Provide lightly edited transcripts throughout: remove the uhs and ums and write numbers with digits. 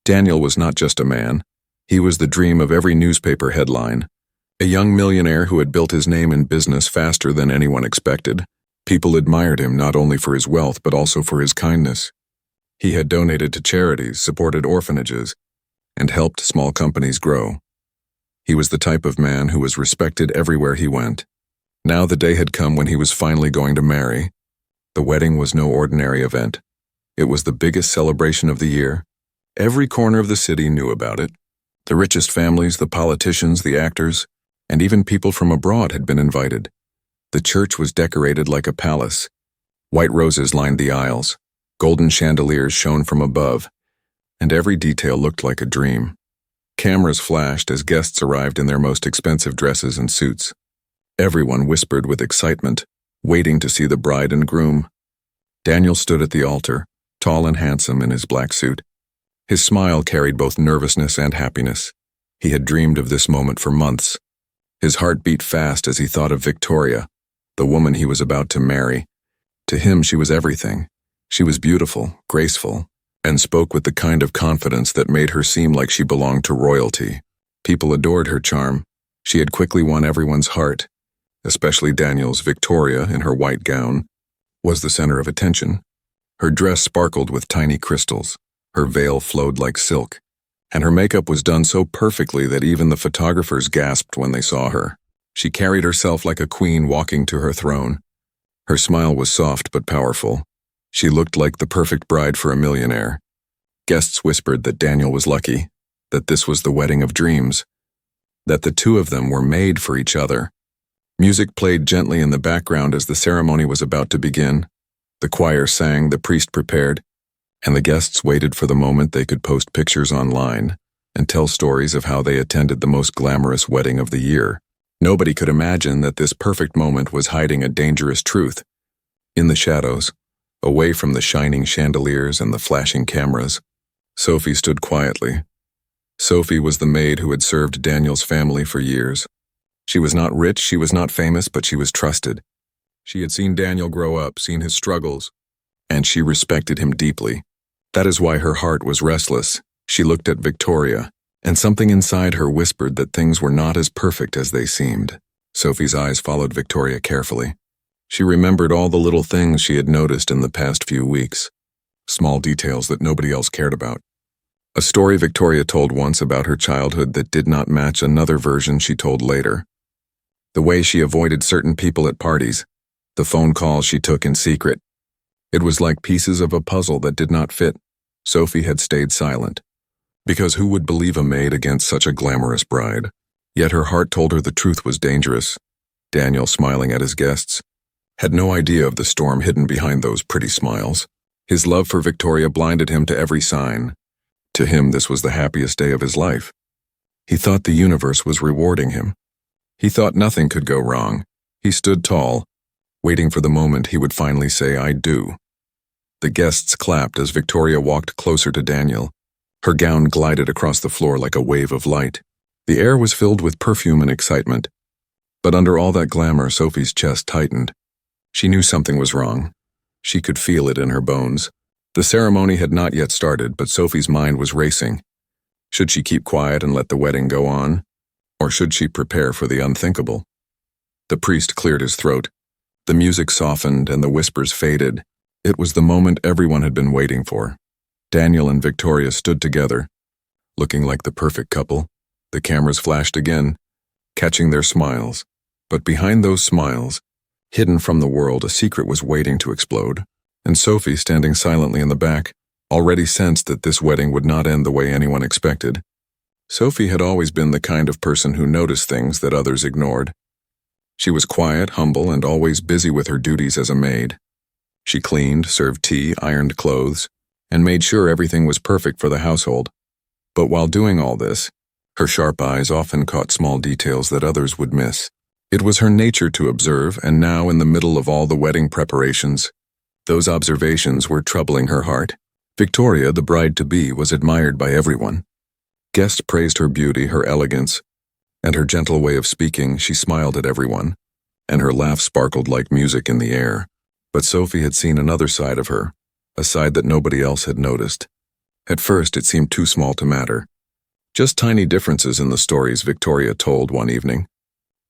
Daniel was not just a man. He was the dream of every newspaper headline. A young millionaire who had built his name in business faster than anyone expected. People admired him not only for his wealth but also for his kindness. He had donated to charities, supported orphanages, and helped small companies grow. He was the type of man who was respected everywhere he went. Now the day had come when he was finally going to marry. The wedding was no ordinary event. It was the biggest celebration of the year. Every corner of the city knew about it. The richest families, the politicians, the actors, and even people from abroad had been invited. The church was decorated like a palace. White roses lined the aisles. Golden chandeliers shone from above, and every detail looked like a dream. Cameras flashed as guests arrived in their most expensive dresses and suits. Everyone whispered with excitement, waiting to see the bride and groom. Daniel stood at the altar, tall and handsome in his black suit. His smile carried both nervousness and happiness. He had dreamed of this moment for months. His heart beat fast as he thought of Victoria, the woman he was about to marry. To him, she was everything. She was beautiful, graceful, and spoke with the kind of confidence that made her seem like she belonged to royalty. People adored her charm. She had quickly won everyone's heart, especially Daniel's. Victoria, in her white gown, was the center of attention. Her dress sparkled with tiny crystals, her veil flowed like silk, and her makeup was done so perfectly that even the photographers gasped when they saw her. She carried herself like a queen walking to her throne. Her smile was soft but powerful. She looked like the perfect bride for a millionaire. Guests whispered that Daniel was lucky, that this was the wedding of dreams, that the two of them were made for each other. Music played gently in the background as the ceremony was about to begin. The choir sang, the priest prepared, and the guests waited for the moment they could post pictures online and tell stories of how they attended the most glamorous wedding of the year. Nobody could imagine that this perfect moment was hiding a dangerous truth. In the shadows, away from the shining chandeliers and the flashing cameras, Sophie stood quietly. Sophie was the maid who had served Daniel's family for years. She was not rich, she was not famous, but she was trusted. She had seen Daniel grow up, seen his struggles, and she respected him deeply. That is why her heart was restless. She looked at Victoria, and something inside her whispered that things were not as perfect as they seemed. Sophie's eyes followed Victoria carefully. She remembered all the little things she had noticed in the past few weeks, small details that nobody else cared about. A story Victoria told once about her childhood that did not match another version she told later. The way she avoided certain people at parties, the phone calls she took in secret. It was like pieces of a puzzle that did not fit. Sophie had stayed silent, because who would believe a maid against such a glamorous bride? Yet her heart told her the truth was dangerous. Daniel, smiling at his guests, had no idea of the storm hidden behind those pretty smiles. His love for Victoria blinded him to every sign. To him, this was the happiest day of his life. He thought the universe was rewarding him. He thought nothing could go wrong. He stood tall, waiting for the moment he would finally say, "I do." The guests clapped as Victoria walked closer to Daniel. Her gown glided across the floor like a wave of light. The air was filled with perfume and excitement. But under all that glamour, Sophie's chest tightened. She knew something was wrong. She could feel it in her bones. The ceremony had not yet started, but Sophie's mind was racing. Should she keep quiet and let the wedding go on? Or should she prepare for the unthinkable? The priest cleared his throat. The music softened and the whispers faded. It was the moment everyone had been waiting for. Daniel and Victoria stood together, looking like the perfect couple. The cameras flashed again, catching their smiles. But behind those smiles, hidden from the world, a secret was waiting to explode. And Sophie, standing silently in the back, already sensed that this wedding would not end the way anyone expected. Sophie had always been the kind of person who noticed things that others ignored. She was quiet, humble, and always busy with her duties as a maid. She cleaned, served tea, ironed clothes, and made sure everything was perfect for the household. But while doing all this, her sharp eyes often caught small details that others would miss. It was her nature to observe, and now in the middle of all the wedding preparations, those observations were troubling her heart. Victoria, the bride-to-be, was admired by everyone. Guests praised her beauty, her elegance, and her gentle way of speaking. She smiled at everyone, and her laugh sparkled like music in the air. But Sophie had seen another side of her, a side that nobody else had noticed. At first, it seemed too small to matter. Just tiny differences in the stories Victoria told one evening.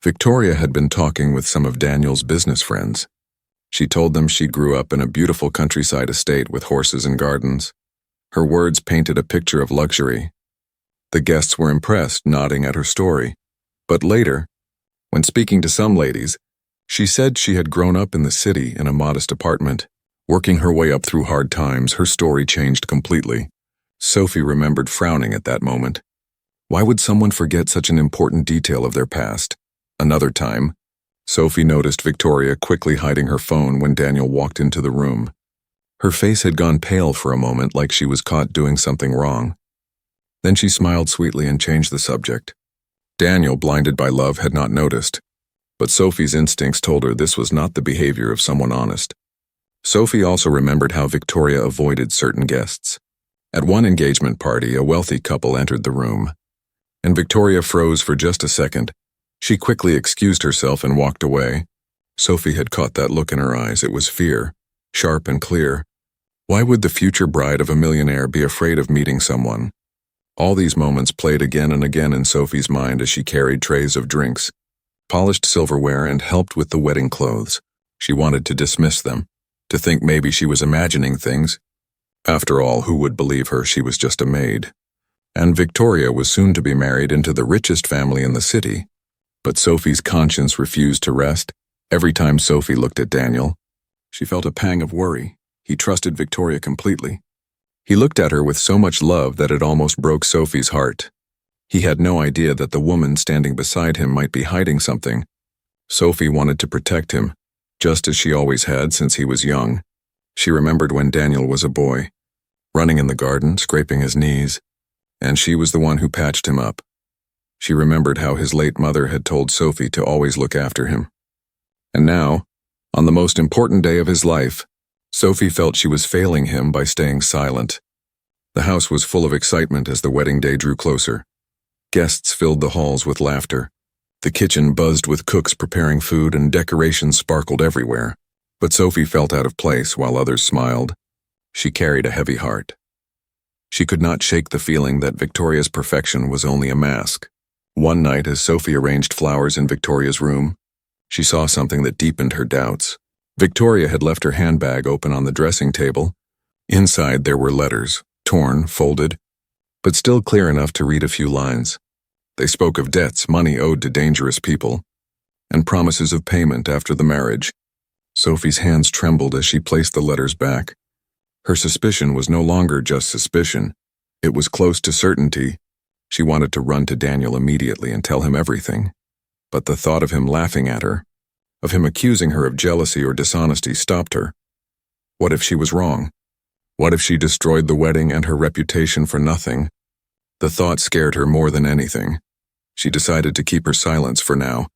Victoria had been talking with some of Daniel's business friends. She told them she grew up in a beautiful countryside estate with horses and gardens. Her words painted a picture of luxury. The guests were impressed, nodding at her story. But later, when speaking to some ladies, she said she had grown up in the city in a modest apartment. Working her way up through hard times, her story changed completely. Sophie remembered frowning at that moment. Why would someone forget such an important detail of their past? Another time, Sophie noticed Victoria quickly hiding her phone when Daniel walked into the room. Her face had gone pale for a moment, like she was caught doing something wrong. Then she smiled sweetly and changed the subject. Daniel, blinded by love, had not noticed, but Sophie's instincts told her this was not the behavior of someone honest. Sophie also remembered how Victoria avoided certain guests. At one engagement party, a wealthy couple entered the room, and Victoria froze for just a second. She quickly excused herself and walked away. Sophie had caught that look in her eyes. It was fear, sharp and clear. Why would the future bride of a millionaire be afraid of meeting someone? All these moments played again and again in Sophie's mind as she carried trays of drinks, polished silverware, and helped with the wedding clothes. She wanted to dismiss them, to think maybe she was imagining things. After all, who would believe her? She was just a maid. And Victoria was soon to be married into the richest family in the city. But Sophie's conscience refused to rest. Every time Sophie looked at Daniel, she felt a pang of worry. He trusted Victoria completely. He looked at her with so much love that it almost broke Sophie's heart. He had no idea that the woman standing beside him might be hiding something. Sophie wanted to protect him, just as she always had since he was young. She remembered when Daniel was a boy, running in the garden, scraping his knees, and she was the one who patched him up. She remembered how his late mother had told Sophie to always look after him. And now, on the most important day of his life, Sophie felt she was failing him by staying silent. The house was full of excitement as the wedding day drew closer. Guests filled the halls with laughter. The kitchen buzzed with cooks preparing food, and decorations sparkled everywhere. But Sophie felt out of place while others smiled. She carried a heavy heart. She could not shake the feeling that Victoria's perfection was only a mask. One night, as Sophie arranged flowers in Victoria's room, she saw something that deepened her doubts. Victoria had left her handbag open on the dressing table. Inside there were letters, torn, folded, but still clear enough to read a few lines. They spoke of debts, money owed to dangerous people, and promises of payment after the marriage. Sophie's hands trembled as she placed the letters back. Her suspicion was no longer just suspicion. It was close to certainty. She wanted to run to Daniel immediately and tell him everything. But the thought of him laughing at her, of him accusing her of jealousy or dishonesty, stopped her. What if she was wrong? What if she destroyed the wedding and her reputation for nothing? The thought scared her more than anything. She decided to keep her silence for now,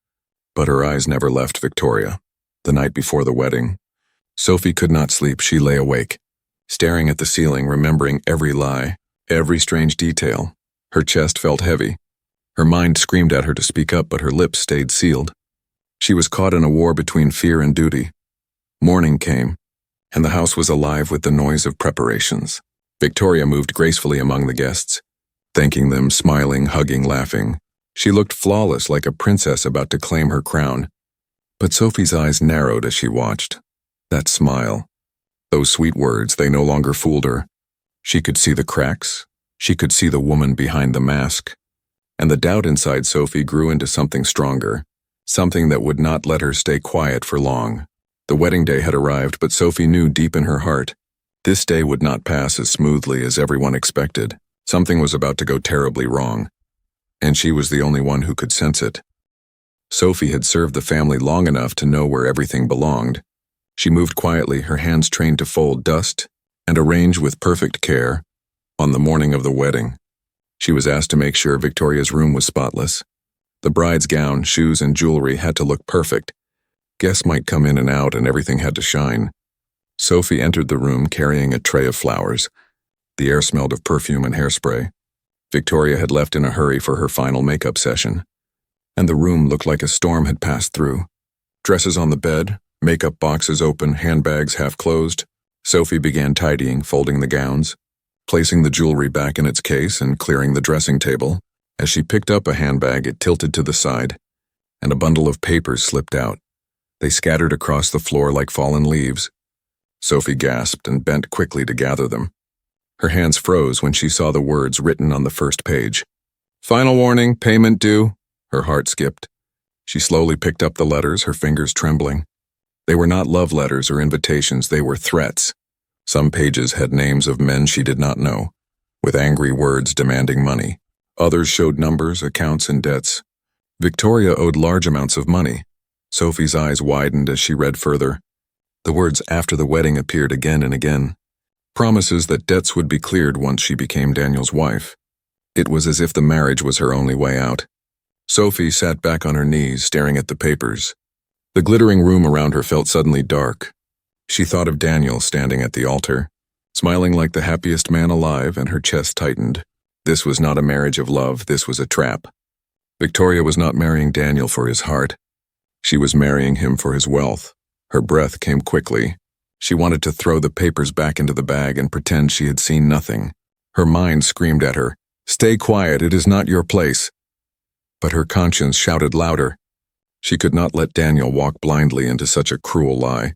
but her eyes never left Victoria. The night before the wedding, Sophie could not sleep. She lay awake, staring at the ceiling, remembering every lie, every strange detail. Her chest felt heavy. Her mind screamed at her to speak up, but her lips stayed sealed. She was caught in a war between fear and duty. Morning came, and the house was alive with the noise of preparations. Victoria moved gracefully among the guests, thanking them, smiling, hugging, laughing. She looked flawless, like a princess about to claim her crown. But Sophie's eyes narrowed as she watched. That smile, those sweet words, they no longer fooled her. She could see the cracks. She could see the woman behind the mask. And the doubt inside Sophie grew into something stronger, something that would not let her stay quiet for long. The wedding day had arrived, but Sophie knew deep in her heart, this day would not pass as smoothly as everyone expected. Something was about to go terribly wrong, and she was the only one who could sense it. Sophie had served the family long enough to know where everything belonged. She moved quietly, her hands trained to fold, dust, and arrange with perfect care. On the morning of the wedding, she was asked to make sure Victoria's room was spotless. The bride's gown, shoes, and jewelry had to look perfect. Guests might come in and out, and everything had to shine. Sophie entered the room carrying a tray of flowers. The air smelled of perfume and hairspray. Victoria had left in a hurry for her final makeup session, and the room looked like a storm had passed through. Dresses on the bed, makeup boxes open, handbags half closed. Sophie began tidying, folding the gowns. placing the jewelry back in its case and clearing the dressing table. As she picked up a handbag, it tilted to the side, and a bundle of papers slipped out. They scattered across the floor like fallen leaves. Sophie gasped and bent quickly to gather them. Her hands froze when she saw the words written on the first page. "Final warning, payment due." Her heart skipped. She slowly picked up the letters, her fingers trembling. They were not love letters or invitations, they were threats. Some pages had names of men she did not know, with angry words demanding money. Others showed numbers, accounts, and debts. Victoria owed large amounts of money. Sophie's eyes widened as she read further. The words "after the wedding" appeared again and again. Promises that debts would be cleared once she became Daniel's wife. It was as if the marriage was her only way out. Sophie sat back on her knees, staring at the papers. The glittering room around her felt suddenly dark. She thought of Daniel standing at the altar, smiling like the happiest man alive, and her chest tightened. This was not a marriage of love, this was a trap. Victoria was not marrying Daniel for his heart. She was marrying him for his wealth. Her breath came quickly. She wanted to throw the papers back into the bag and pretend she had seen nothing. Her mind screamed at her, "Stay quiet, it is not your place." But her conscience shouted louder. She could not let Daniel walk blindly into such a cruel lie.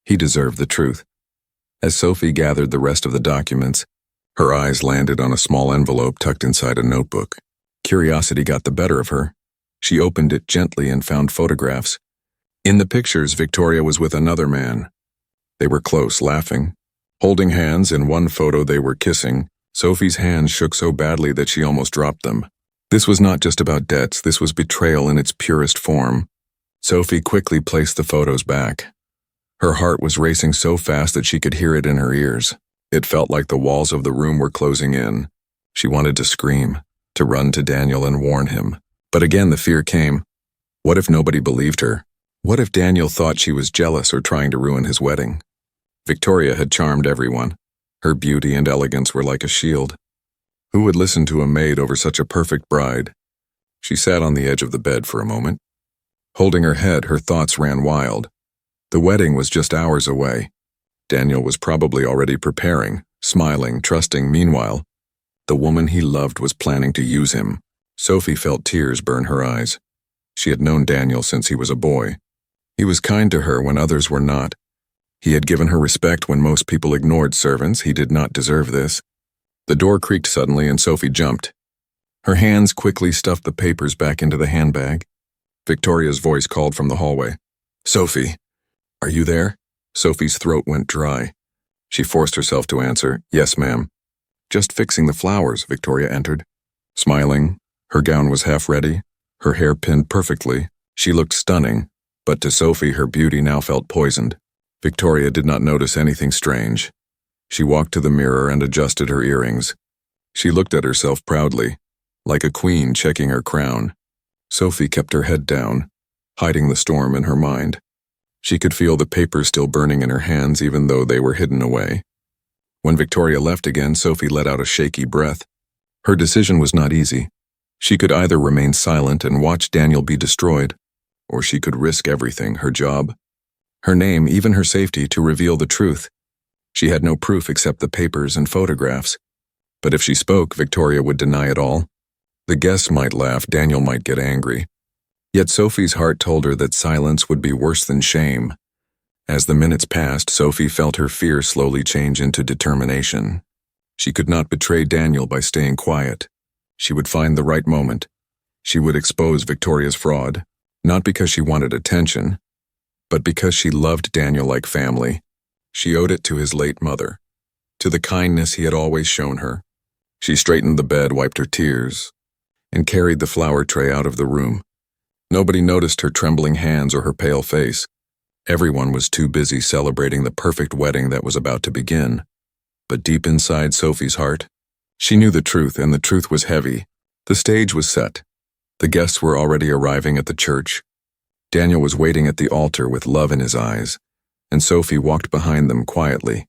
He deserved the truth. As Sophie gathered the rest of the documents, her eyes landed on a small envelope tucked inside a notebook. Curiosity got the better of her. She opened it gently and found photographs. In the pictures, Victoria was with another man. They were close, laughing. Holding hands, in one photo they were kissing. Sophie's hands shook so badly that she almost dropped them. This was not just about debts, this was betrayal in its purest form. Sophie quickly placed the photos back. Her heart was racing so fast that she could hear it in her ears. It felt like the walls of the room were closing in. She wanted to scream, to run to Daniel and warn him. But again the fear came. What if nobody believed her? What if Daniel thought she was jealous or trying to ruin his wedding? Victoria had charmed everyone. Her beauty and elegance were like a shield. Who would listen to a maid over such a perfect bride? She sat on the edge of the bed for a moment. Holding her head, her thoughts ran wild. The wedding was just hours away. Daniel was probably already preparing, smiling, trusting. Meanwhile, the woman he loved was planning to use him. Sophie felt tears burn her eyes. She had known Daniel since he was a boy. He was kind to her when others were not. He had given her respect when most people ignored servants. He did not deserve this. The door creaked suddenly and Sophie jumped. Her hands quickly stuffed the papers back into the handbag. Victoria's voice called from the hallway. "Sophie, are you there?" Sophie's throat went dry. She forced herself to answer, "Yes, ma'am." "Just fixing the flowers," Victoria entered. Smiling, her gown was half ready, her hair pinned perfectly. She looked stunning, but to Sophie her beauty now felt poisoned. Victoria did not notice anything strange. She walked to the mirror and adjusted her earrings. She looked at herself proudly, like a queen checking her crown. Sophie kept her head down, hiding the storm in her mind. She could feel the papers still burning in her hands even though they were hidden away. When Victoria left again, Sophie let out a shaky breath. Her decision was not easy. She could either remain silent and watch Daniel be destroyed, or she could risk everything, her job, her name, even her safety, to reveal the truth. She had no proof except the papers and photographs. But if she spoke, Victoria would deny it all. The guests might laugh, Daniel might get angry. Yet Sophie's heart told her that silence would be worse than shame. As the minutes passed, Sophie felt her fear slowly change into determination. She could not betray Daniel by staying quiet. She would find the right moment. She would expose Victoria's fraud, not because she wanted attention, but because she loved Daniel like family. She owed it to his late mother, to the kindness he had always shown her. She straightened the bed, wiped her tears, and carried the flower tray out of the room. Nobody noticed her trembling hands or her pale face. Everyone was too busy celebrating the perfect wedding that was about to begin. But deep inside Sophie's heart, she knew the truth, and the truth was heavy. The stage was set. The guests were already arriving at the church. Daniel was waiting at the altar with love in his eyes, and Sophie walked behind them quietly,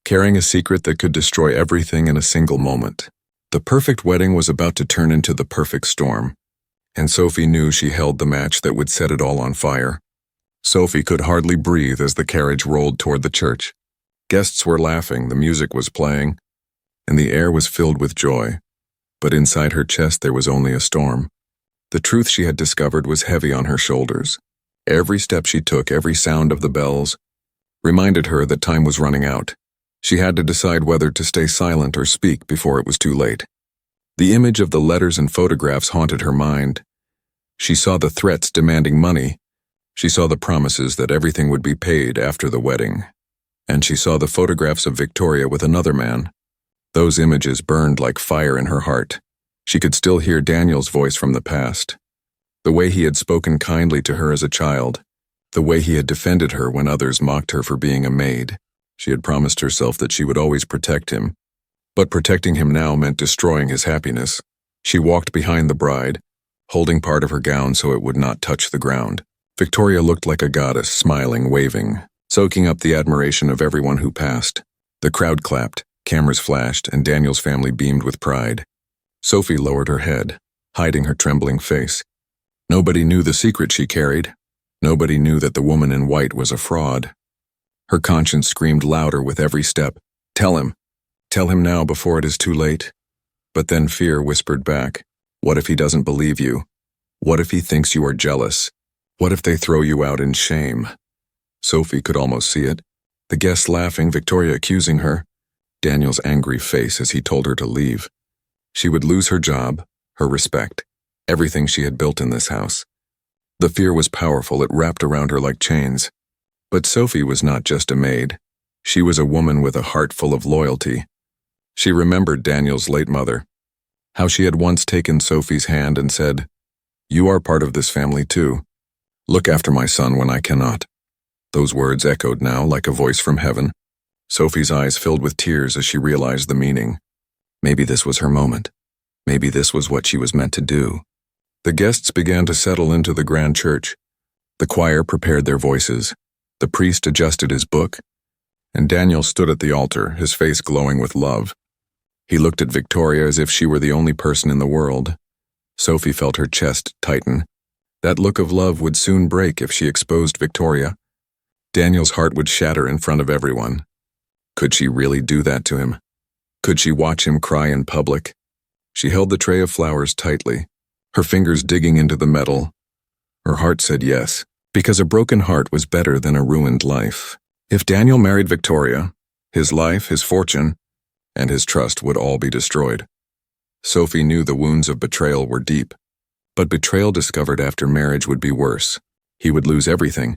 carrying a secret that could destroy everything in a single moment. The perfect wedding was about to turn into the perfect storm, and Sophie knew she held the match that would set it all on fire. Sophie could hardly breathe as the carriage rolled toward the church. Guests were laughing, the music was playing. and the air was filled with joy. But inside her chest there was only a storm. The truth she had discovered was heavy on her shoulders. Every step she took, every sound of the bells, reminded her that time was running out. She had to decide whether to stay silent or speak before it was too late. The image of the letters and photographs haunted her mind. She saw the threats demanding money. She saw the promises that everything would be paid after the wedding. And she saw the photographs of Victoria with another man. Those images burned like fire in her heart. She could still hear Daniel's voice from the past. The way he had spoken kindly to her as a child. The way he had defended her when others mocked her for being a maid. She had promised herself that she would always protect him. But protecting him now meant destroying his happiness. She walked behind the bride, holding part of her gown so it would not touch the ground. Victoria looked like a goddess, smiling, waving, soaking up the admiration of everyone who passed. The crowd clapped, cameras flashed, and Daniel's family beamed with pride. Sophie lowered her head, hiding her trembling face. Nobody knew the secret she carried. Nobody knew that the woman in white was a fraud. Her conscience screamed louder with every step. Tell him. Tell him now before it is too late. But then fear whispered back. What if he doesn't believe you? What if he thinks you are jealous? What if they throw you out in shame? Sophie could almost see it. The guests laughing, Victoria accusing her. Daniel's angry face as he told her to leave. She would lose her job, her respect, everything she had built in this house. The fear was powerful, it wrapped around her like chains. But Sophie was not just a maid. She was a woman with a heart full of loyalty. She remembered Daniel's late mother, how she had once taken Sophie's hand and said, "You are part of this family too. Look after my son when I cannot." Those words echoed now like a voice from heaven. Sophie's eyes filled with tears as she realized the meaning. Maybe this was her moment. Maybe this was what she was meant to do. The guests began to settle into the grand church. The choir prepared their voices. The priest adjusted his book, and Daniel stood at the altar, his face glowing with love. He looked at Victoria as if she were the only person in the world. Sophie felt her chest tighten. That look of love would soon break if she exposed Victoria. Daniel's heart would shatter in front of everyone. Could she really do that to him? Could she watch him cry in public? She held the tray of flowers tightly, her fingers digging into the metal. Her heart said yes, because a broken heart was better than a ruined life. If Daniel married Victoria, his life, his fortune, and his trust would all be destroyed. Sophie knew the wounds of betrayal were deep, but betrayal discovered after marriage would be worse. He would lose everything.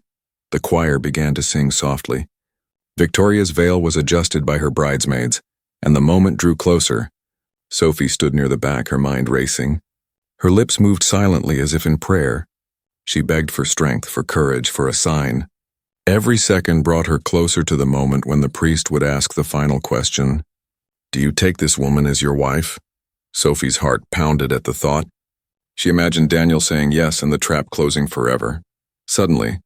The choir began to sing softly. Victoria's veil was adjusted by her bridesmaids, and the moment drew closer. Sophie stood near the back, her mind racing. Her lips moved silently as if in prayer. She begged for strength, for courage, for a sign. Every second brought her closer to the moment when the priest would ask the final question. "Do you take this woman as your wife?" Sophie's heart pounded at the thought. She imagined Daniel saying yes and the trap closing forever. Suddenly,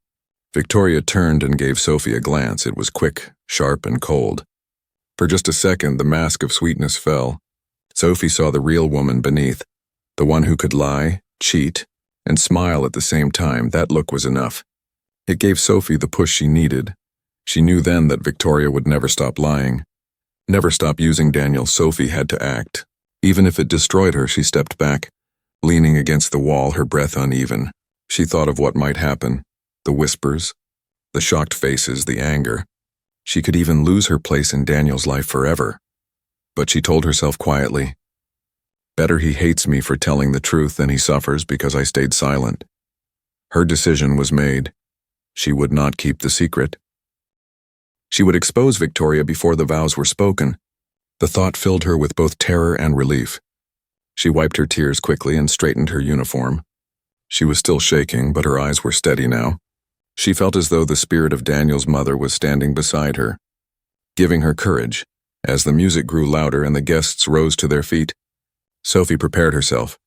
Victoria turned and gave Sophie a glance. It was quick, sharp, and cold. For just a second, the mask of sweetness fell. Sophie saw the real woman beneath, the one who could lie, cheat, and smile at the same time. That look was enough. It gave Sophie the push she needed. She knew then that Victoria would never stop lying, never stop using Daniel. Sophie had to act. Even if it destroyed her, she stepped back, leaning against the wall, her breath uneven. She thought of what might happen, the whispers, the shocked faces, the anger. She could even lose her place in Daniel's life forever. But she told herself quietly, "Better he hates me for telling the truth than he suffers because I stayed silent." Her decision was made. She would not keep the secret. She would expose Victoria before the vows were spoken. The thought filled her with both terror and relief. She wiped her tears quickly and straightened her uniform. She was still shaking, but her eyes were steady now. She felt as though the spirit of Daniel's mother was standing beside her, giving her courage. As the music grew louder and the guests rose to their feet, Sophie prepared herself.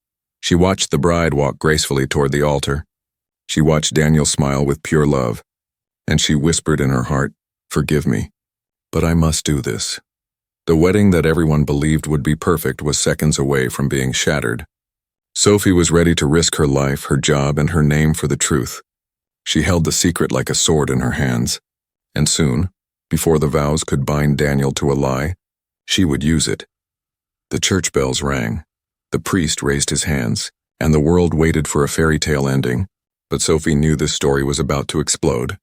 She watched the bride walk gracefully toward the altar. She watched Daniel smile with pure love, and she whispered in her heart, "Forgive me, but I must do this." The wedding that everyone believed would be perfect was seconds away from being shattered. Sophie was ready to risk her life, her job, and her name for the truth. She held the secret like a sword in her hands, and soon, before the vows could bind Daniel to a lie, she would use it. The church bells rang. The priest raised his hands, and the world waited for a fairy tale ending, but Sophie knew this story was about to explode.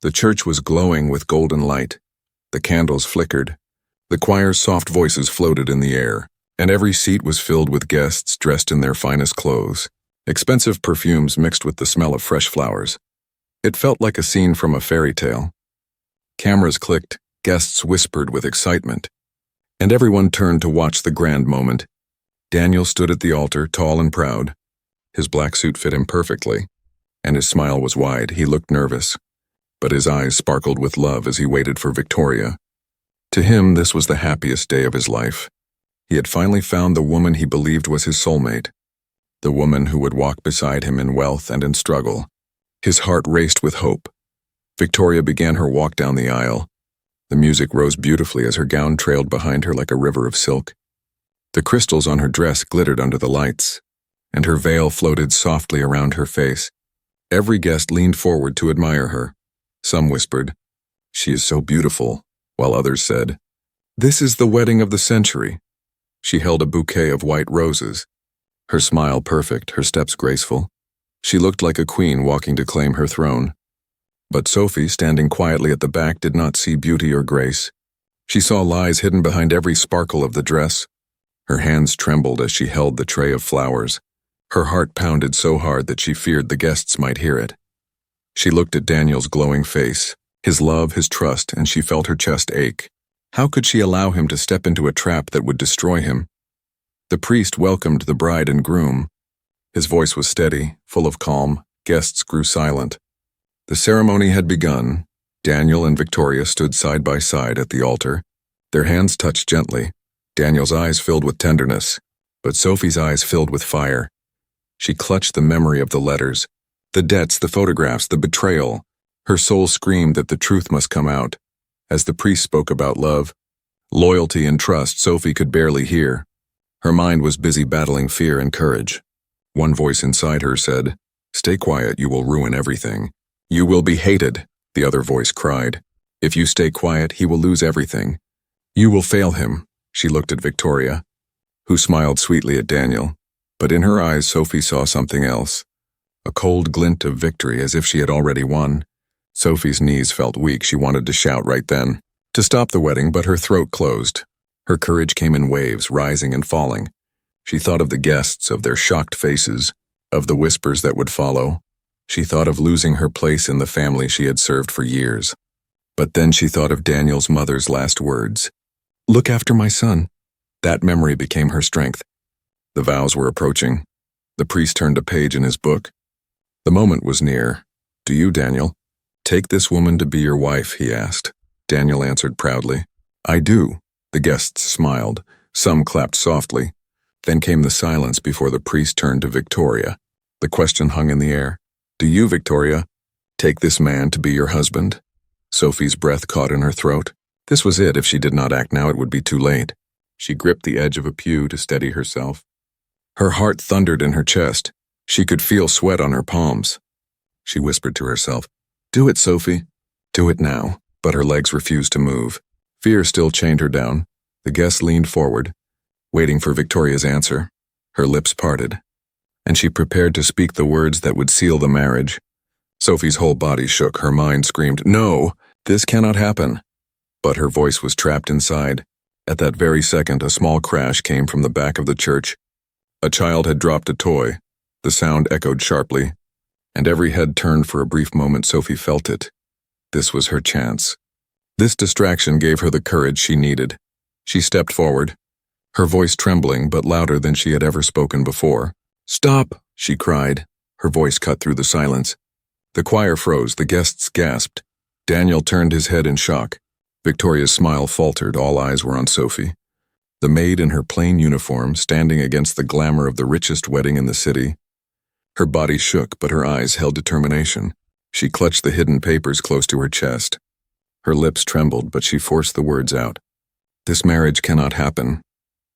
The church was glowing with golden light. The candles flickered. The choir's soft voices floated in the air, and every seat was filled with guests dressed in their finest clothes. Expensive perfumes mixed with the smell of fresh flowers. It felt like a scene from a fairy tale. Cameras clicked, guests whispered with excitement, and everyone turned to watch the grand moment. Daniel stood at the altar, tall and proud. His black suit fit him perfectly, and his smile was wide. He looked nervous, but his eyes sparkled with love as he waited for Victoria. To him, this was the happiest day of his life. He had finally found the woman he believed was his soulmate, the woman who would walk beside him in wealth and in struggle. His heart raced with hope. Victoria began her walk down the aisle. The music rose beautifully as her gown trailed behind her like a river of silk. The crystals on her dress glittered under the lights, and her veil floated softly around her face. Every guest leaned forward to admire her. Some whispered, "She is so beautiful," while others said, "This is the wedding of the century." She held a bouquet of white roses, her smile perfect, her steps graceful. She looked like a queen walking to claim her throne. But Sophie, standing quietly at the back, did not see beauty or grace. She saw lies hidden behind every sparkle of the dress. Her hands trembled as she held the tray of flowers. Her heart pounded so hard that she feared the guests might hear it. She looked at Daniel's glowing face, his love, his trust, and she felt her chest ache. How could she allow him to step into a trap that would destroy him? The priest welcomed the bride and groom. His voice was steady, full of calm. Guests grew silent. The ceremony had begun. Daniel and Victoria stood side by side at the altar. Their hands touched gently. Daniel's eyes filled with tenderness, but Sophie's eyes filled with fire. She clutched the memory of the letters, the debts, the photographs, the betrayal. Her soul screamed that the truth must come out. As the priest spoke about love, loyalty, and trust, Sophie could barely hear. Her mind was busy battling fear and courage. One voice inside her said, "Stay quiet, you will ruin everything. You will be hated," the other voice cried. "If you stay quiet, he will lose everything. You will fail him." She looked at Victoria, who smiled sweetly at Daniel, but in her eyes Sophie saw something else. A cold glint of victory, as if she had already won. Sophie's knees felt weak. She wanted to shout right then, to stop the wedding, but her throat closed. Her courage came in waves, rising and falling. She thought of the guests, of their shocked faces, of the whispers that would follow. She thought of losing her place in the family she had served for years. But then she thought of Daniel's mother's last words. "Look after my son." That memory became her strength. The vows were approaching. The priest turned a page in his book. The moment was near. "Do you, Daniel, take this woman to be your wife?" he asked. Daniel answered proudly, "I do." The guests smiled. Some clapped softly. Then came the silence before the priest turned to Victoria. The question hung in the air. "Do you, Victoria, take this man to be your husband?" Sophie's breath caught in her throat. This was it. If she did not act now, it would be too late. She gripped the edge of a pew to steady herself. Her heart thundered in her chest. She could feel sweat on her palms. She whispered to herself, "Do it, Sophie. Do it now." But her legs refused to move. Fear still chained her down. The guest leaned forward, waiting for Victoria's answer. Her lips parted, and she prepared to speak the words that would seal the marriage. Sophie's whole body shook. Her mind screamed, "No, this cannot happen." But her voice was trapped inside. At that very second, a small crash came from the back of the church. A child had dropped a toy. The sound echoed sharply, and every head turned. For a brief moment. Sophie felt it. This was her chance. This distraction gave her the courage she needed. She stepped forward, her voice trembling but louder than she had ever spoken before. "Stop!" she cried. Her voice cut through the silence. The choir froze. The guests gasped. Daniel turned his head in shock. Victoria's smile faltered. All eyes were on Sophie. The maid in her plain uniform, standing against the glamour of the richest wedding in the city. Her body shook, but her eyes held determination. She clutched the hidden papers close to her chest. Her lips trembled, but she forced the words out. "This marriage cannot happen."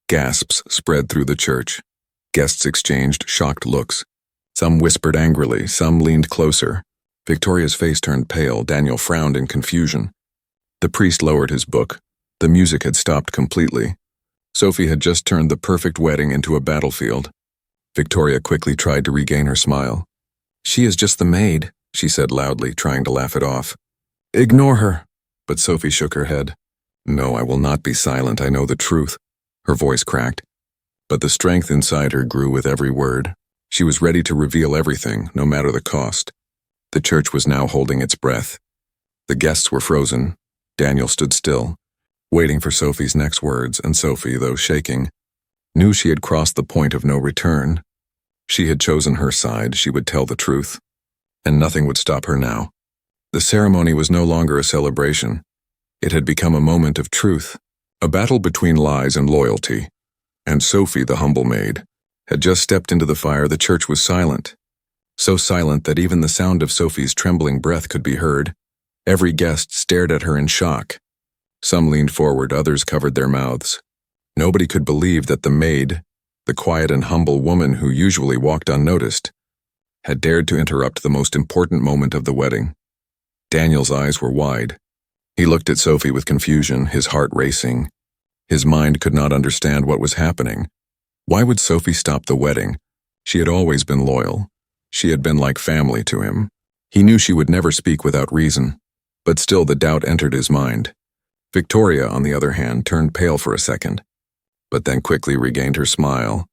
Gasps spread through the church. Guests exchanged shocked looks. Some whispered angrily, some leaned closer. Victoria's face turned pale. Daniel frowned in confusion. The priest lowered his book. The music had stopped completely. Sophie had just turned the perfect wedding into a battlefield. Victoria quickly tried to regain her smile. "She is just the maid," she said loudly, trying to laugh it off. "Ignore her." But Sophie shook her head. "No, I will not be silent. I know the truth." Her voice cracked. But the strength inside her grew with every word. She was ready to reveal everything, no matter the cost. The church was now holding its breath. The guests were frozen. Daniel stood still, waiting for Sophie's next words, and Sophie, though shaking, knew she had crossed the point of no return. She had chosen her side. She would tell the truth, and nothing would stop her now. The ceremony was no longer a celebration. It had become a moment of truth, a battle between lies and loyalty. And Sophie, the humble maid, had just stepped into the fire. The church was silent, so silent that even the sound of Sophie's trembling breath could be heard. Every guest stared at her in shock. Some leaned forward, others covered their mouths. Nobody could believe that the maid, the quiet and humble woman who usually walked unnoticed, had dared to interrupt the most important moment of the wedding. Daniel's eyes were wide. He looked at Sophie with confusion, his heart racing. His mind could not understand what was happening. Why would Sophie stop the wedding? She had always been loyal. She had been like family to him. He knew she would never speak without reason, but still the doubt entered his mind. Victoria, on the other hand, turned pale for a second, but then quickly regained her smile.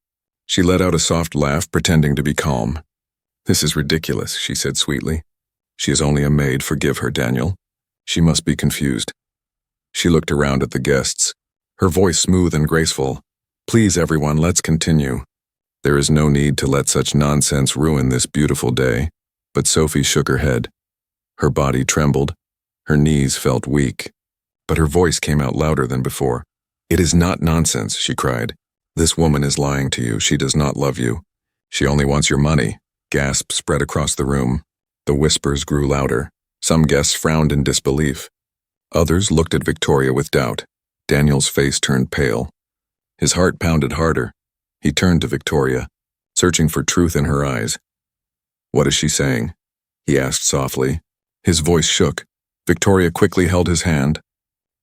She let out a soft laugh, pretending to be calm. "This is ridiculous," she said sweetly. "She is only a maid. Forgive her, Daniel. She must be confused." She looked around at the guests, her voice smooth and graceful. "Please, everyone, let's continue. There is no need to let such nonsense ruin this beautiful day." But Sophie shook her head. Her body trembled. Her knees felt weak. But her voice came out louder than before. "It is not nonsense," she cried. "This woman is lying to you. She does not love you. She only wants your money." Gasps spread across the room. The whispers grew louder. Some guests frowned in disbelief. Others looked at Victoria with doubt. Daniel's face turned pale. His heart pounded harder. He turned to Victoria, searching for truth in her eyes. "What is she saying?" he asked softly. His voice shook. Victoria quickly held his hand,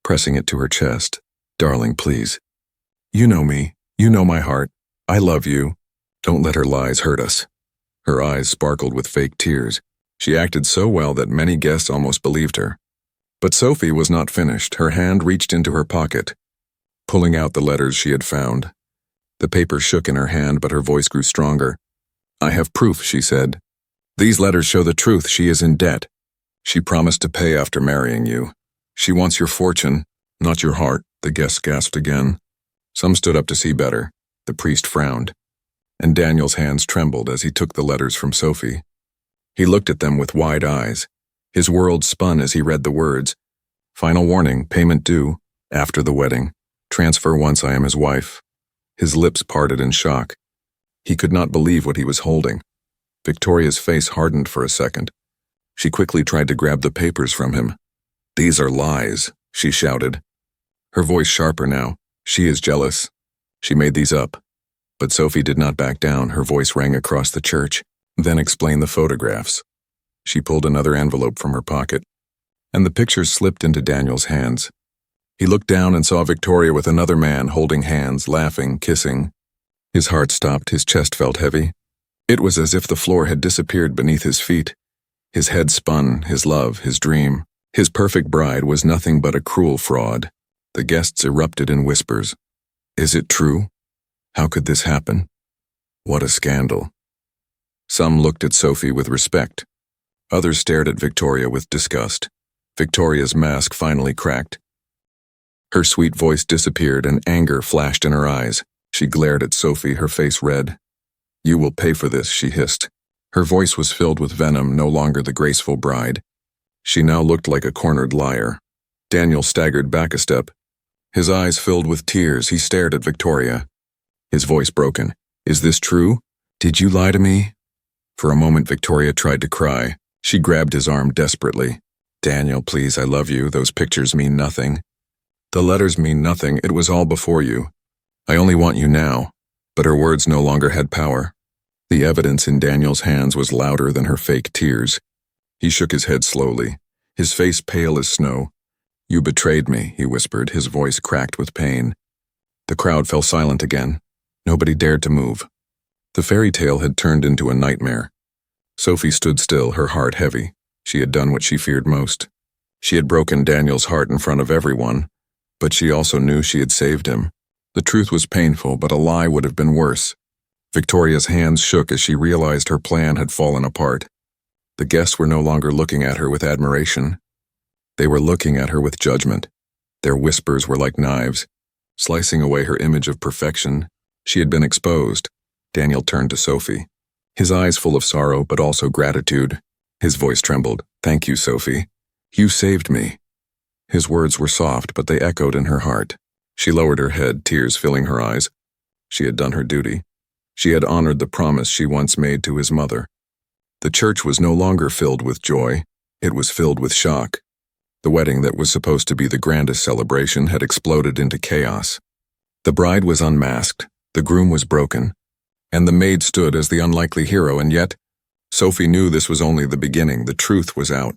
pressing it to her chest. "Darling, please. You know me. You know my heart. I love you. Don't let her lies hurt us." Her eyes sparkled with fake tears. She acted so well that many guests almost believed her. But Sophie was not finished. Her hand reached into her pocket, pulling out the letters she had found. The paper shook in her hand, but her voice grew stronger. "I have proof," she said. "These letters show the truth. She is in debt. She promised to pay after marrying you. She wants your fortune, not your heart." The guests gasped again. Some stood up to see better. The priest frowned, and Daniel's hands trembled as he took the letters from Sophie. He looked at them with wide eyes. His world spun as he read the words. "Final warning, payment due, after the wedding. Transfer once I am his wife." His lips parted in shock. He could not believe what he was holding. Victoria's face hardened for a second. She quickly tried to grab the papers from him. "These are lies," she shouted, her voice sharper now. "She is jealous. She made these up." But Sophie did not back down. Her voice rang across the church. "Then explain the photographs." She pulled another envelope from her pocket, and the pictures slipped into Daniel's hands. He looked down and saw Victoria with another man, holding hands, laughing, kissing. His heart stopped. His chest felt heavy. It was as if the floor had disappeared beneath his feet. His head spun. His love, his dream, his perfect bride was nothing but a cruel fraud. The guests erupted in whispers. "Is it true? How could this happen? What a scandal." Some looked at Sophie with respect. Others stared at Victoria with disgust. Victoria's mask finally cracked. Her sweet voice disappeared and anger flashed in her eyes. She glared at Sophie, her face red. "You will pay for this," she hissed. Her voice was filled with venom, no longer the graceful bride. She now looked like a cornered liar. Daniel staggered back a step. His eyes filled with tears. He stared at Victoria, his voice broken. "Is this true? Did you lie to me?" For a moment, Victoria tried to cry. She grabbed his arm desperately. "Daniel, please, I love you. Those pictures mean nothing. The letters mean nothing. It was all before you. I only want you now." But her words no longer had power. The evidence in Daniel's hands was louder than her fake tears. He shook his head slowly, his face pale as snow. "You betrayed me," he whispered, his voice cracked with pain. The crowd fell silent again. Nobody dared to move. The fairy tale had turned into a nightmare. Sophie stood still, her heart heavy. She had done what she feared most. She had broken Daniel's heart in front of everyone, but she also knew she had saved him. The truth was painful, but a lie would have been worse. Victoria's hands shook as she realized her plan had fallen apart. The guests were no longer looking at her with admiration. They were looking at her with judgment. Their whispers were like knives, slicing away her image of perfection. She had been exposed. Daniel turned to Sophie, his eyes full of sorrow but also gratitude. His voice trembled. "Thank you, Sophie. You saved me." His words were soft, but they echoed in her heart. She lowered her head, tears filling her eyes. She had done her duty. She had honored the promise she once made to his mother. The church was no longer filled with joy. It was filled with shock. The wedding that was supposed to be the grandest celebration had exploded into chaos. The bride was unmasked, the groom was broken, and the maid stood as the unlikely hero, and yet, Sophie knew this was only the beginning. The truth was out.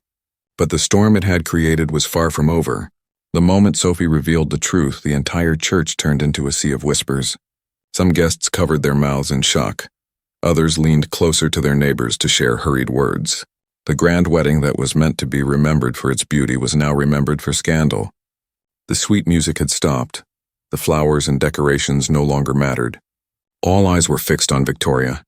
But the storm it had created was far from over. The moment Sophie revealed the truth, the entire church turned into a sea of whispers. Some guests covered their mouths in shock. Others leaned closer to their neighbors to share hurried words. The grand wedding that was meant to be remembered for its beauty was now remembered for scandal. The sweet music had stopped. The flowers and decorations no longer mattered. All eyes were fixed on Victoria.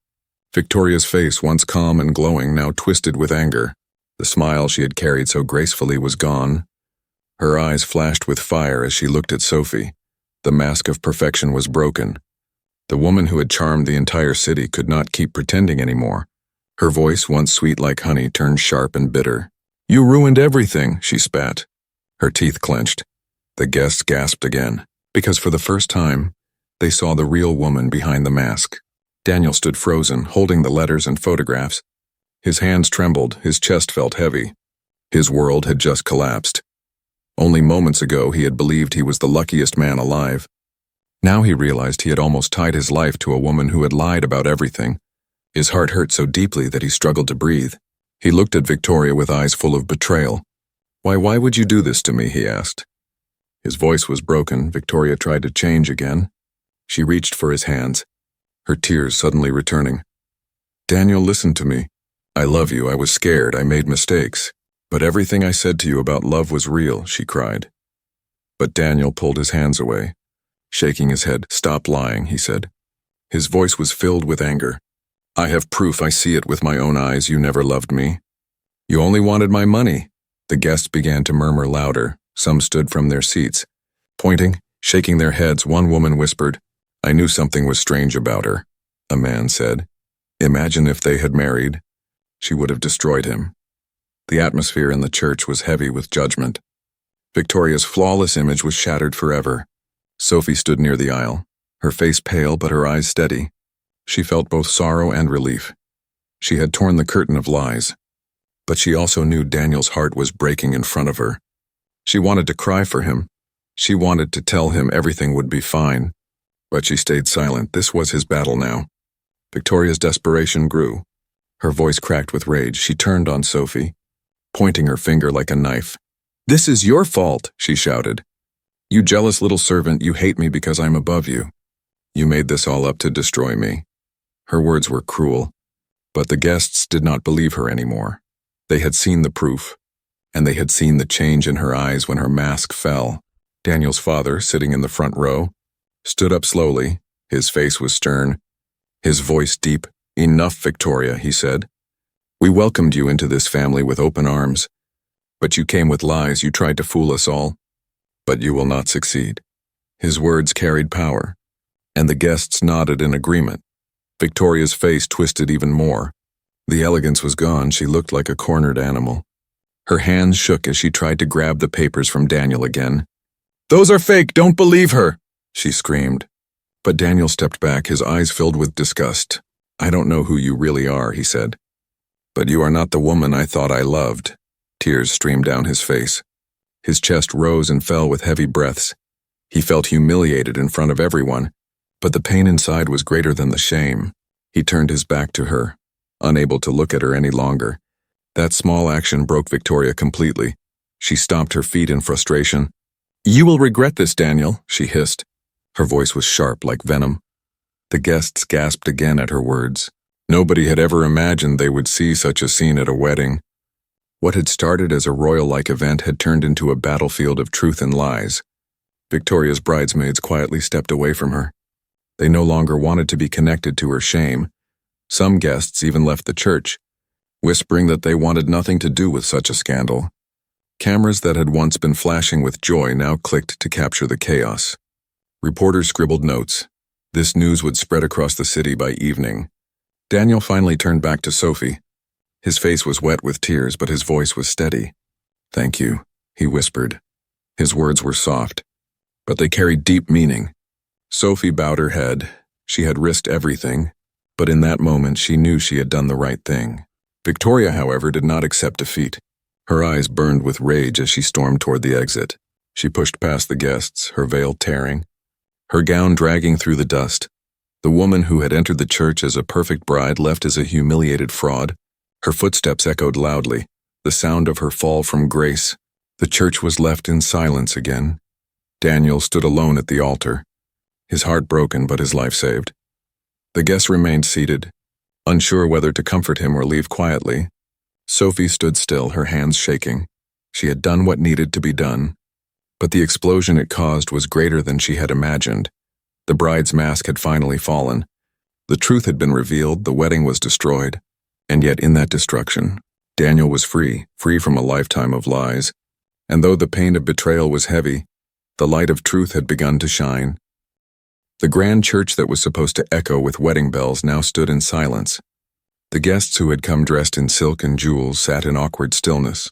Victoria's face, once calm and glowing, now twisted with anger. The smile she had carried so gracefully was gone. Her eyes flashed with fire as she looked at Sophie. The mask of perfection was broken. The woman who had charmed the entire city could not keep pretending anymore. Her voice, once sweet like honey, turned sharp and bitter. "You ruined everything," she spat. Her teeth clenched. The guests gasped again, because for the first time, they saw the real woman behind the mask. Daniel stood frozen, holding the letters and photographs. His hands trembled, his chest felt heavy. His world had just collapsed. Only moments ago he had believed he was the luckiest man alive. Now he realized he had almost tied his life to a woman who had lied about everything. His heart hurt so deeply that he struggled to breathe. He looked at Victoria with eyes full of betrayal. Why would you do this to me?" he asked. His voice was broken. Victoria tried to change again. She reached for his hands, her tears suddenly returning. "Daniel, listen to me. I love you. I was scared. I made mistakes. But everything I said to you about love was real," she cried. But Daniel pulled his hands away, shaking his head. "Stop lying," he said. His voice was filled with anger. "I have proof. I see it with my own eyes. You never loved me. You only wanted my money." The guests began to murmur louder. Some stood from their seats, pointing, shaking their heads. One woman whispered, "I knew something was strange about her." A man said, "Imagine if they had married. She would have destroyed him." The atmosphere in the church was heavy with judgment. Victoria's flawless image was shattered forever. Sophie stood near the aisle, her face pale but her eyes steady. She felt both sorrow and relief. She had torn the curtain of lies, but she also knew Daniel's heart was breaking in front of her. She wanted to cry for him. She wanted to tell him everything would be fine, but she stayed silent. This was his battle now. Victoria's desperation grew. Her voice cracked with rage. She turned on Sophie, pointing her finger like a knife. "This is your fault," she shouted. "You jealous little servant, you hate me because I'm above you. You made this all up to destroy me." Her words were cruel, but the guests did not believe her anymore. They had seen the proof, and they had seen the change in her eyes when her mask fell. Daniel's father, sitting in the front row, stood up slowly. His face was stern, his voice deep. "Enough, Victoria," he said. "We welcomed you into this family with open arms, but you came with lies. You tried to fool us all, but you will not succeed." His words carried power, and the guests nodded in agreement. Victoria's face twisted even more. The elegance was gone. She looked like a cornered animal. Her hands shook as she tried to grab the papers from Daniel again. "Those are fake! Don't believe her!" she screamed. But Daniel stepped back, his eyes filled with disgust. "I don't know who you really are," he said. "But you are not the woman I thought I loved." Tears streamed down his face. His chest rose and fell with heavy breaths. He felt humiliated in front of everyone, but the pain inside was greater than the shame. He turned his back to her, unable to look at her any longer. That small action broke Victoria completely. She stomped her feet in frustration. "You will regret this, Daniel," she hissed. Her voice was sharp like venom. The guests gasped again at her words. Nobody had ever imagined they would see such a scene at a wedding. What had started as a royal-like event had turned into a battlefield of truth and lies. Victoria's bridesmaids quietly stepped away from her. They no longer wanted to be connected to her shame. Some guests even left the church, whispering that they wanted nothing to do with such a scandal. Cameras that had once been flashing with joy now clicked to capture the chaos. Reporters scribbled notes. This news would spread across the city by evening. Daniel finally turned back to Sophie. His face was wet with tears, but his voice was steady. "Thank you," he whispered. His words were soft, but they carried deep meaning. Sophie bowed her head. She had risked everything, but in that moment she knew she had done the right thing. Victoria, however, did not accept defeat. Her eyes burned with rage as she stormed toward the exit. She pushed past the guests, her veil tearing, her gown dragging through the dust. The woman who had entered the church as a perfect bride left as a humiliated fraud. Her footsteps echoed loudly, the sound of her fall from grace. The church was left in silence again. Daniel stood alone at the altar, his heart broken but his life saved. The guests remained seated, unsure whether to comfort him or leave quietly. Sophie stood still, her hands shaking. She had done what needed to be done, but the explosion it caused was greater than she had imagined. The bride's mask had finally fallen. The truth had been revealed, the wedding was destroyed. And yet in that destruction, Daniel was free from a lifetime of lies. And though the pain of betrayal was heavy, the light of truth had begun to shine. The grand church that was supposed to echo with wedding bells now stood in silence. The guests who had come dressed in silk and jewels sat in awkward stillness.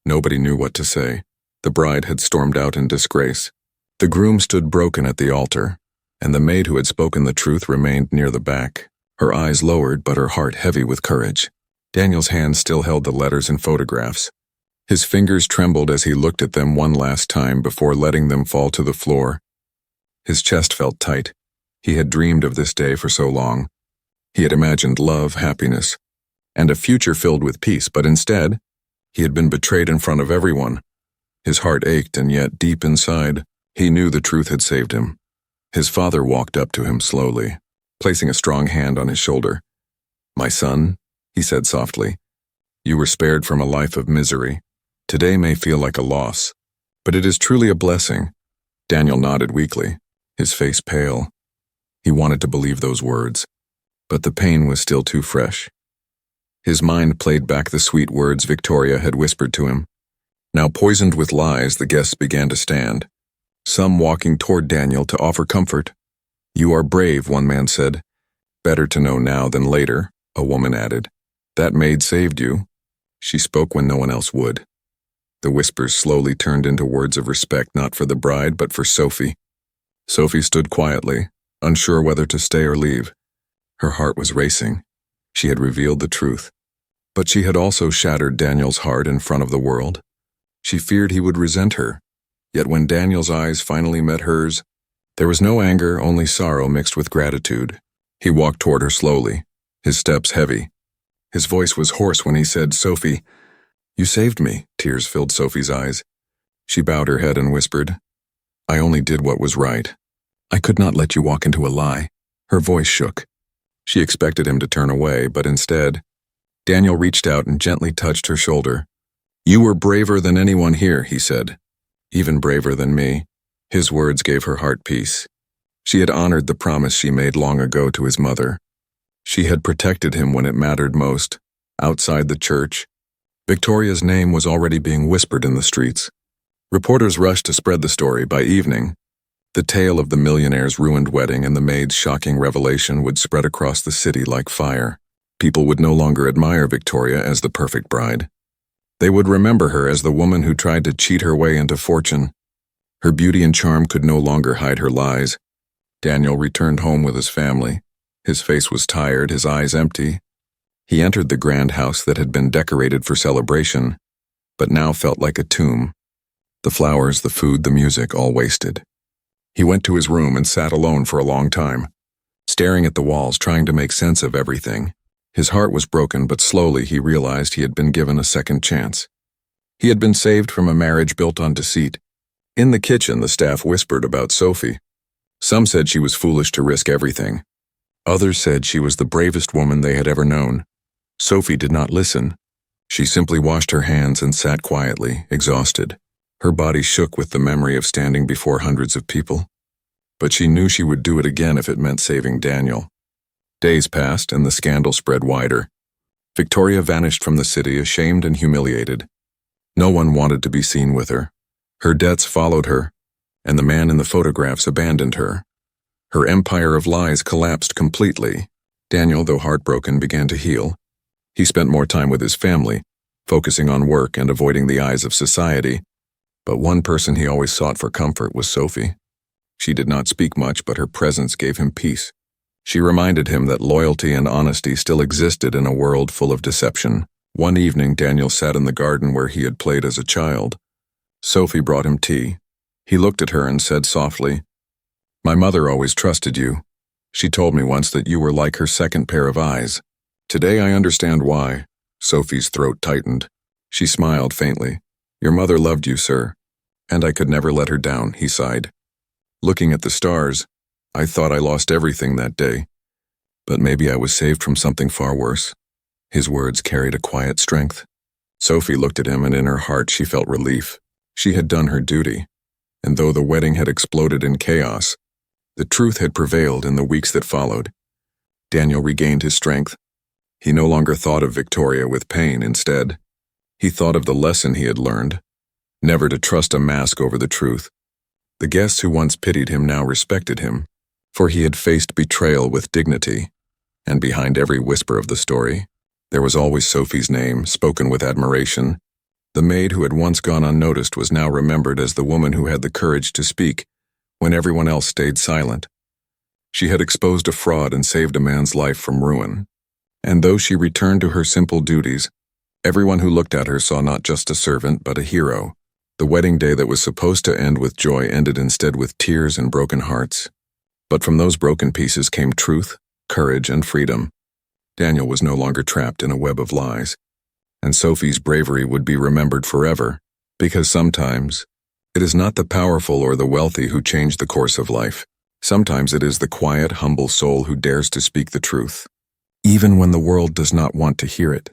Nobody knew what to say. The bride had stormed out in disgrace. The groom stood broken at the altar, and the maid who had spoken the truth remained near the back, her eyes lowered but her heart heavy with courage. Daniel's hand still held the letters and photographs. His fingers trembled as he looked at them one last time before letting them fall to the floor. His chest felt tight. He had dreamed of this day for so long. He had imagined love, happiness, and a future filled with peace, but instead, he had been betrayed in front of everyone. His heart ached, and yet, deep inside, he knew the truth had saved him. His father walked up to him slowly, placing a strong hand on his shoulder. "My son," he said softly, "you were spared from a life of misery. Today may feel like a loss, but it is truly a blessing." Daniel nodded weakly, his face pale. He wanted to believe those words, but the pain was still too fresh. His mind played back the sweet words Victoria had whispered to him. Now poisoned with lies, the guests began to stand, some walking toward Daniel to offer comfort. "You are brave," one man said. "Better to know now than later," a woman added. "That maid saved you. She spoke when no one else would." The whispers slowly turned into words of respect, not for the bride, but for Sophie. Sophie stood quietly, unsure whether to stay or leave. Her heart was racing. She had revealed the truth, but she had also shattered Daniel's heart in front of the world. She feared he would resent her. Yet when Daniel's eyes finally met hers, there was no anger, only sorrow mixed with gratitude. He walked toward her slowly, his steps heavy. His voice was hoarse when he said, "Sophie, you saved me." Tears filled Sophie's eyes. She bowed her head and whispered, "I only did what was right. I could not let you walk into a lie." Her voice shook. She expected him to turn away, but instead, Daniel reached out and gently touched her shoulder. "You were braver than anyone here," he said. "Even braver than me." His words gave her heart peace. She had honored the promise she made long ago to his mother. She had protected him when it mattered most. Outside the church, Victoria's name was already being whispered in the streets. Reporters rushed to spread the story. By evening, the tale of the millionaire's ruined wedding and the maid's shocking revelation would spread across the city like fire. People would no longer admire Victoria as the perfect bride. They would remember her as the woman who tried to cheat her way into fortune. Her beauty and charm could no longer hide her lies. Daniel returned home with his family. His face was tired, his eyes empty. He entered the grand house that had been decorated for celebration, but now felt like a tomb. The flowers, the food, the music, all wasted. He went to his room and sat alone for a long time, staring at the walls, trying to make sense of everything. His heart was broken, but slowly he realized he had been given a second chance. He had been saved from a marriage built on deceit. In the kitchen, the staff whispered about Sophie. Some said she was foolish to risk everything. Others said she was the bravest woman they had ever known. Sophie did not listen. She simply washed her hands and sat quietly, exhausted. Her body shook with the memory of standing before hundreds of people. But she knew she would do it again if it meant saving Daniel. Days passed and the scandal spread wider. Victoria vanished from the city, ashamed and humiliated. No one wanted to be seen with her. Her debts followed her, and the man in the photographs abandoned her. Her empire of lies collapsed completely. Daniel, though heartbroken, began to heal. He spent more time with his family, focusing on work and avoiding the eyes of society. But one person he always sought for comfort was Sophie. She did not speak much, but her presence gave him peace. She reminded him that loyalty and honesty still existed in a world full of deception. One evening, Daniel sat in the garden where he had played as a child. Sophie brought him tea. He looked at her and said softly, "My mother always trusted you. She told me once that you were like her second pair of eyes. Today I understand why." Sophie's throat tightened. She smiled faintly. "Your mother loved you, sir, and I could never let her down," he sighed. Looking at the stars, "I thought I lost everything that day, but maybe I was saved from something far worse." His words carried a quiet strength. Sophie looked at him, and in her heart she felt relief. She had done her duty, and though the wedding had exploded in chaos, the truth had prevailed in the weeks that followed. Daniel regained his strength. He no longer thought of Victoria with pain. Instead, he thought of the lesson he had learned, never to trust a mask over the truth. The guests who once pitied him now respected him, for he had faced betrayal with dignity, and behind every whisper of the story, there was always Sophie's name, spoken with admiration. The maid who had once gone unnoticed was now remembered as the woman who had the courage to speak when everyone else stayed silent. She had exposed a fraud and saved a man's life from ruin. And though she returned to her simple duties, everyone who looked at her saw not just a servant but a hero. The wedding day that was supposed to end with joy ended instead with tears and broken hearts. But from those broken pieces came truth, courage, and freedom. Daniel was no longer trapped in a web of lies, and Sophie's bravery would be remembered forever, because sometimes it is not the powerful or the wealthy who change the course of life. Sometimes it is the quiet, humble soul who dares to speak the truth, even when the world does not want to hear it.